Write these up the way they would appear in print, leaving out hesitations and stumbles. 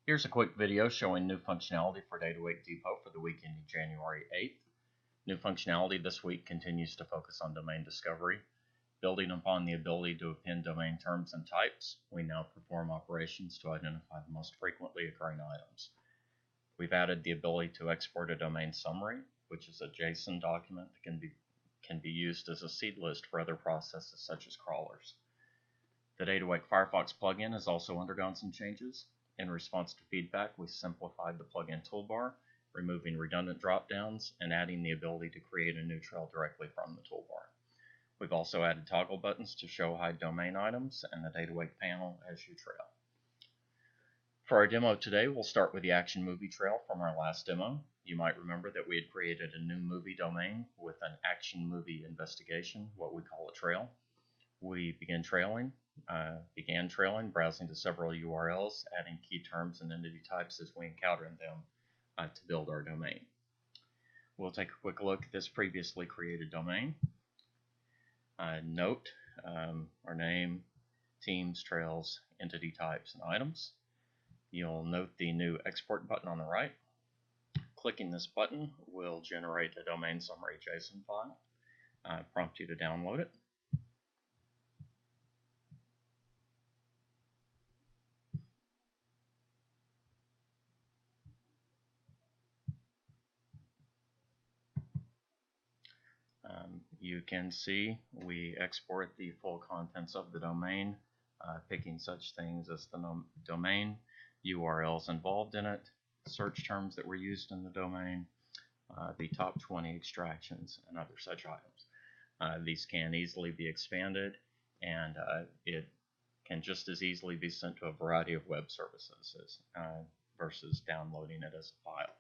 Here's a quick video showing new functionality for Datawake Depot for the week ending January 8th. New functionality this week continues to focus on domain discovery. Building upon the ability to append domain terms and types, we now perform operations to identify the most frequently occurring items. We've added the ability to export a domain summary, which is a JSON document that can be used as a seed list for other processes such as crawlers. The Datawake Firefox plugin has also undergone some changes. In response to feedback, we simplified the plugin toolbar, removing redundant dropdowns and adding the ability to create a new trail directly from the toolbar. We've also added toggle buttons to show hide domain items, and the Datawake panel as you trail. For our demo today, we'll start with the action movie trail from our last demo. You might remember that we had created a new movie domain with an action movie investigation, what we call a trail. We began trailing, browsing to several URLs, adding key terms and entity types as we encountered them to build our domain. We'll take a quick look at this previously created domain. Note our name, teams, trails, entity types, and items. You'll note the new export button on the right. Clicking this button will generate a domain summary JSON file. Prompt you to download it. You can see we export the full contents of the domain, picking such things as the domain, URLs involved in it, search terms that were used in the domain, the top 20 extractions, and other such items. These can easily be expanded, and it can just as easily be sent to a variety of web services versus downloading it as a file.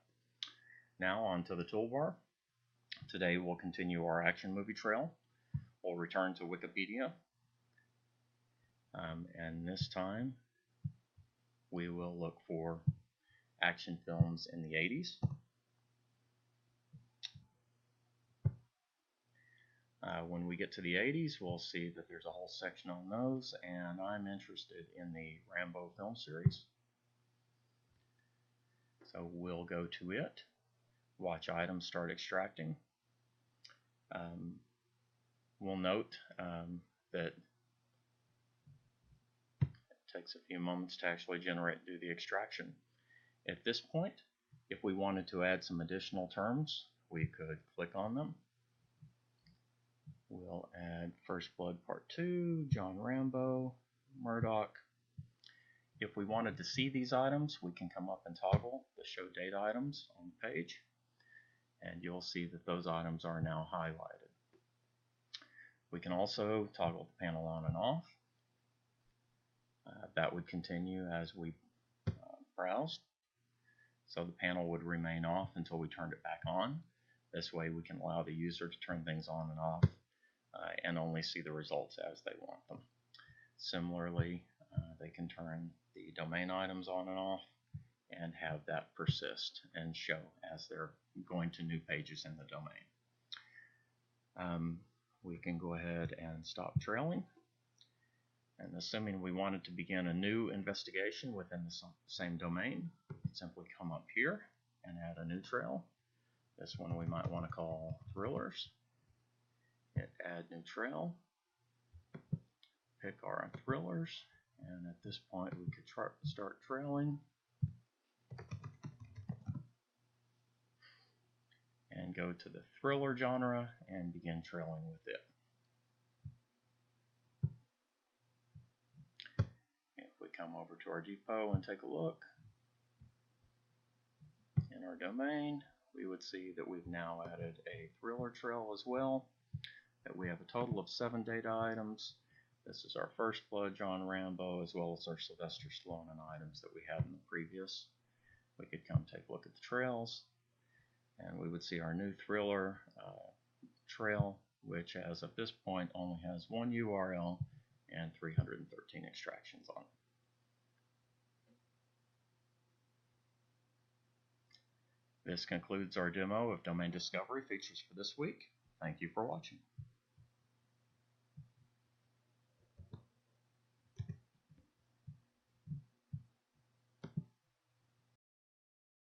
Now onto the toolbar. Today we'll continue our action movie trail. We'll return to Wikipedia, and this time we will look for action films in the 80s. When we get to the 80s, we'll see that there's a whole section on those, and I'm interested in the Rambo film series. So we'll go to it, watch items start extracting. We'll note that it takes a few moments to actually do the extraction. At this point, if we wanted to add some additional terms, we could click on them. We'll add First Blood Part 2, John Rambo, Murdoch. If we wanted to see these items, we can come up and toggle the Show Date Items on the page, and you'll see that those items are now highlighted. We can also toggle the panel on and off. That would continue as we browsed. So the panel would remain off until we turned it back on. This way we can allow the user to turn things on and off and only see the results as they want them. Similarly, they can turn the domain items on and off and have that persist and show as they're going to new pages in the domain. We can go ahead and stop trailing, and assuming we wanted to begin a new investigation within the same domain, simply come up here and add a new trail. This one we might want to call Thrillers. Hit Add New Trail, pick our Thrillers, and at this point we could start trailing and go to the thriller genre and begin trailing with it. If we come over to our depot and take a look in our domain, we would see that we've now added a thriller trail as well, that we have a total of 7 data items. This is our First Blood, John Rambo, as well as our Sylvester Stallone items that we had in the previous. We could come take a look at the trails, and we would see our new thriller trail, which as of this point only has 1 URL and 313 extractions on it. This concludes our demo of domain discovery features for this week. Thank you for watching.